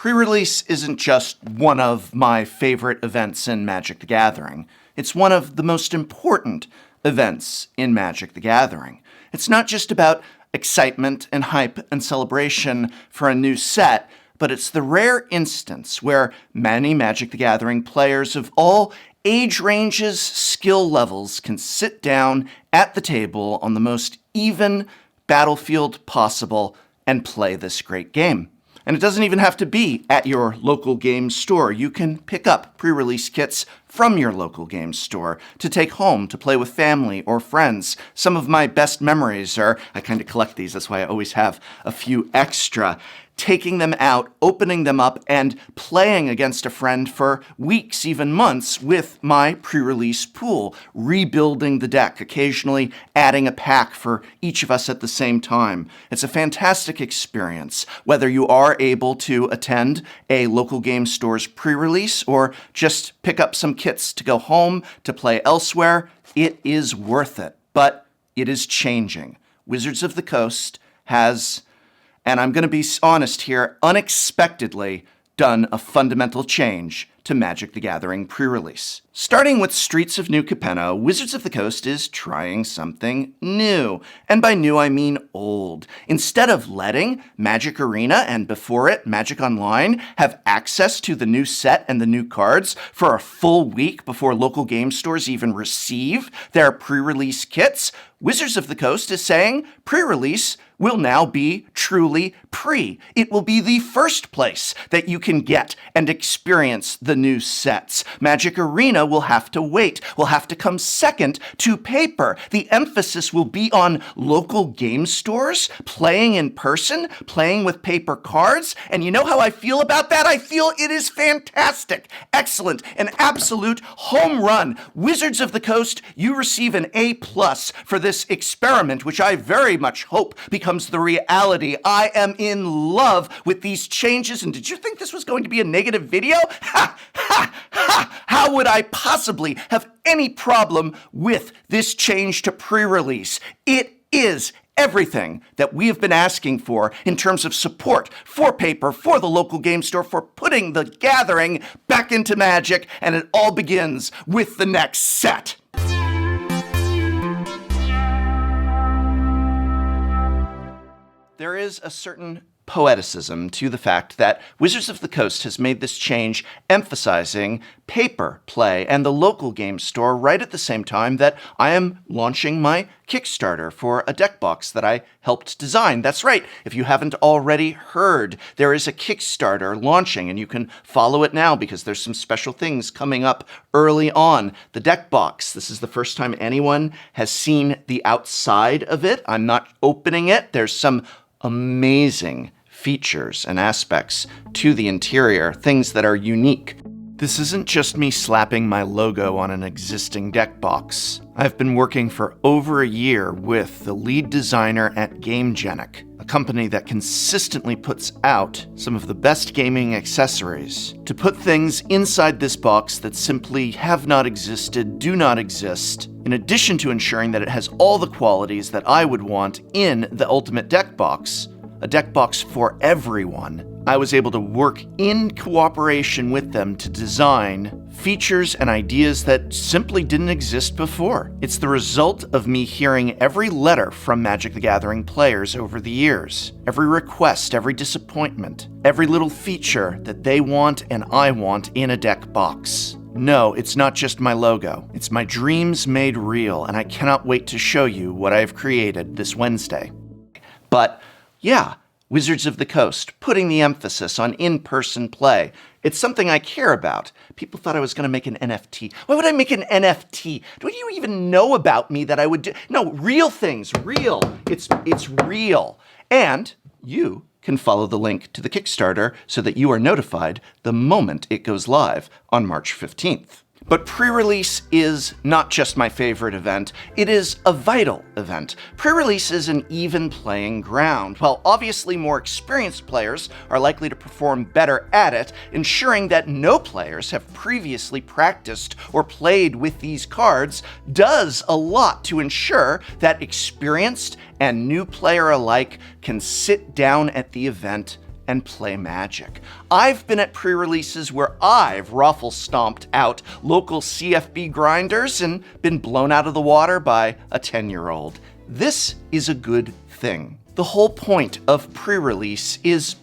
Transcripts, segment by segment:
Prerelease isn't just one of my favorite events in Magic the Gathering. It's one of the most important events in Magic the Gathering. It's not just about excitement and hype and celebration for a new set, but it's the rare instance where many Magic the Gathering players of all age ranges, skill levels can sit down at the table on the most even battlefield possible and play this great game. And it doesn't even have to be at your local game store. You can pick up pre-release kits from your local game store to take home to play with family or friends. Some of my best memories are, I kind of collect these, that's why I always have a few extra, taking them out, opening them up, and playing against a friend for weeks, even months, with my pre-release pool, rebuilding the deck, occasionally adding a pack for each of us at the same time. It's a fantastic experience, whether you are able to attend a local game store's pre-release or just pick up some kits to go home to play elsewhere. It is worth it, but it is changing. Wizards of the Coast has, and I'm going to be honest here, unexpectedly done a fundamental change to Magic the Gathering pre-release. Starting with Streets of New Capenna, Wizards of the Coast is trying something new. And by new, I mean old. Instead of letting Magic Arena and before it, Magic Online, have access to the new set and the new cards for a full week before local game stores even receive their pre-release kits, Wizards of the Coast is saying pre-release will now be truly pre. It will be the first place that you can get and experience the new sets. Magic Arena will have to wait, will have to come second to paper. The emphasis will be on local game stores, playing in person, playing with paper cards, and you know how I feel about that? I feel it is fantastic, excellent, an absolute home run. Wizards of the Coast, you receive an A+ for this experiment, which I very much hope becomes the reality. I am in love with these changes, and did you think this was going to be a negative video? Ha! Ha! Ha! How would I possibly have any problem with this change to pre-release? It is everything that we have been asking for in terms of support for paper, for the local game store, for putting the gathering back into Magic, and it all begins with the next set. There is a certain poeticism to the fact that Wizards of the Coast has made this change emphasizing paper play and the local game store right at the same time that I am launching my Kickstarter for a deck box that I helped design. That's right, if you haven't already heard, there is a Kickstarter launching and you can follow it now because there's some special things coming up early on. The deck box, this is the first time anyone has seen the outside of it. I'm not opening it. There's some amazing features and aspects to the interior, things that are unique. This isn't just me slapping my logo on an existing deck box. I've been working for over a year with the lead designer at GameGenic, a company that consistently puts out some of the best gaming accessories, to put things inside this box that simply have not existed, do not exist, in addition to ensuring that it has all the qualities that I would want in the ultimate deck box, a deck box for everyone. I was able to work in cooperation with them to design features and ideas that simply didn't exist before. It's the result of me hearing every letter from Magic the Gathering players over the years, every request, every disappointment, every little feature that they want and I want in a deck box. No, it's not just my logo. It's my dreams made real, and I cannot wait to show you what I have created this Wednesday. But yeah, Wizards of the Coast, putting the emphasis on in-person play. It's something I care about. People thought I was going to make an NFT. Why would I make an NFT? Do you even know about me that I would do? No, real things, real. It's real. And you can follow the link to the Kickstarter so that you are notified the moment it goes live on March 15th. But pre-release is not just my favorite event, it is a vital event. Pre-release is an even playing ground. While obviously more experienced players are likely to perform better at it, ensuring that no players have previously practiced or played with these cards does a lot to ensure that experienced and new player alike can sit down at the event and play Magic. I've been at pre-releases where I've raffle-stomped out local CFB grinders and been blown out of the water by a 10-year-old. This is a good thing. The whole point of pre-release is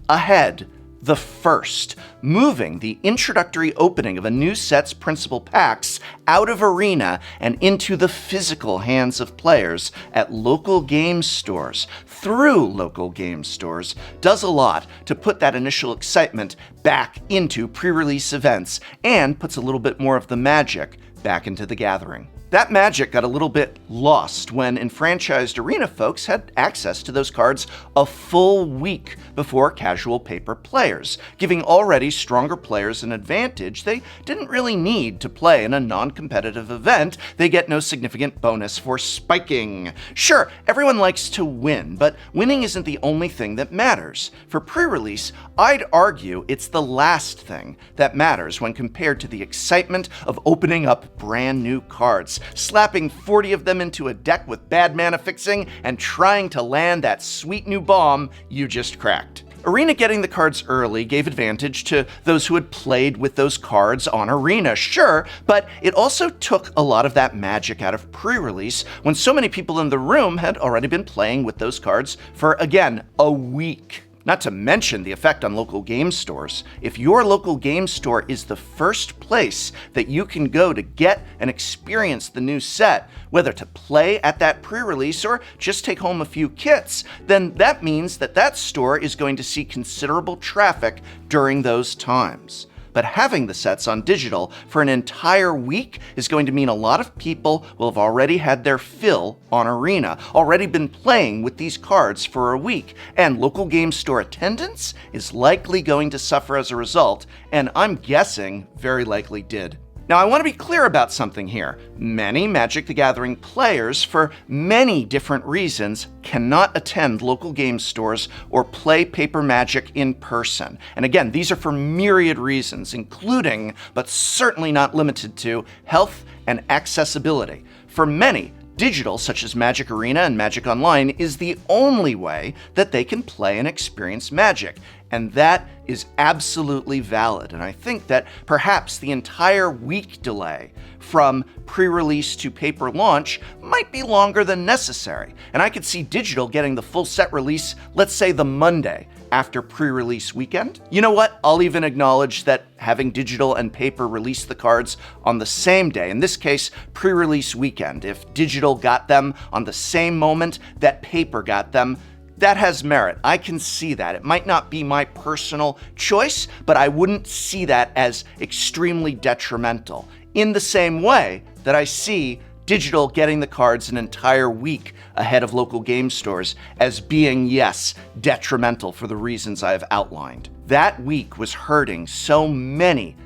ahead, the first, moving the introductory opening of a new set's principal packs out of Arena and into the physical hands of players at local game stores, through local game stores, does a lot to put that initial excitement back into pre-release events and puts a little bit more of the magic back into the gathering. That magic got a little bit lost when enfranchised Arena folks had access to those cards a full week before casual paper players, giving already stronger players an advantage they didn't really need to play in a non-competitive event. They get no significant bonus for spiking. Sure, everyone likes to win, but winning isn't the only thing that matters. For pre-release, I'd argue it's the last thing that matters when compared to the excitement of opening up brand new cards, slapping 40 of them into a deck with bad mana fixing, and trying to land that sweet new bomb you just cracked. Arena getting the cards early gave advantage to those who had played with those cards on Arena, sure, but it also took a lot of that magic out of pre-release when so many people in the room had already been playing with those cards for, again, a week. Not to mention the effect on local game stores. If your local game store is the first place that you can go to get and experience the new set, whether to play at that pre-release or just take home a few kits, then that means that that store is going to see considerable traffic during those times. But having the sets on digital for an entire week is going to mean a lot of people will have already had their fill on Arena, already been playing with these cards for a week, and local game store attendance is likely going to suffer as a result, and I'm guessing very likely did. Now, I want to be clear about something here. Many Magic the Gathering players, for many different reasons, cannot attend local game stores or play paper Magic in person. And again, these are for myriad reasons, including, but certainly not limited to, health and accessibility. For many, digital, such as Magic Arena and Magic Online, is the only way that they can play and experience Magic. And that is absolutely valid. And I think that perhaps the entire week delay from pre-release to paper launch might be longer than necessary. And I could see digital getting the full set release, let's say the Monday after pre-release weekend. You know what? I'll even acknowledge that having digital and paper release the cards on the same day, in this case, pre-release weekend, if digital got them on the same moment that paper got them, that has merit. I can see that. It might not be my personal choice, but I wouldn't see that as extremely detrimental. In the same way that I see digital getting the cards an entire week ahead of local game stores as being, yes, detrimental for the reasons I have outlined. That week was hurting so many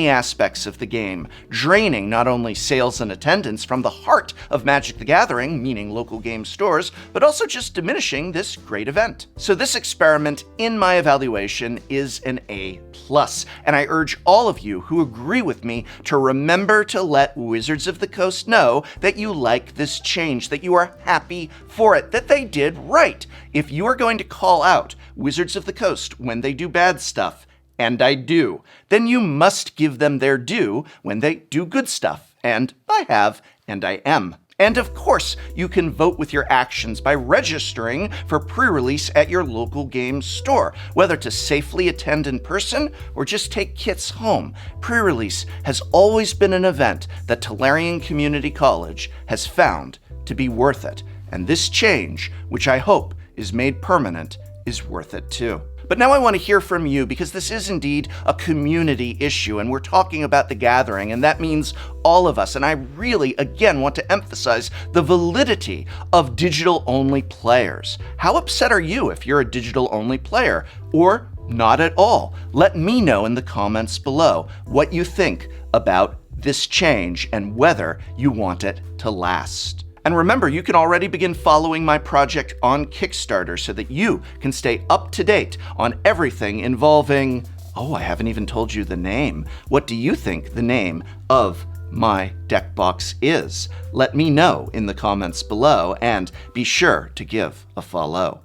aspects of the game, draining not only sales and attendance from the heart of Magic the Gathering, meaning local game stores, but also just diminishing this great event. So this experiment, in my evaluation, is an A+, and I urge all of you who agree with me to remember to let Wizards of the Coast know that you like this change, that you are happy for it, that they did right. If you are going to call out Wizards of the Coast when they do bad stuff, and I do, then you must give them their due when they do good stuff. And I have, and I am. And of course, you can vote with your actions by registering for pre-release at your local game store, whether to safely attend in person or just take kits home. Pre-release has always been an event that Tolarian Community College has found to be worth it. And this change, which I hope is made permanent, is worth it too. But now I want to hear from you, because this is indeed a community issue, and we're talking about the gathering, and that means all of us. And I really, again, want to emphasize the validity of digital-only players. How upset are you if you're a digital-only player, or not at all? Let me know in the comments below what you think about this change and whether you want it to last. And remember, you can already begin following my project on Kickstarter so that you can stay up to date on everything involving, oh, I haven't even told you the name. What do you think the name of my deck box is? Let me know in the comments below, and be sure to give a follow.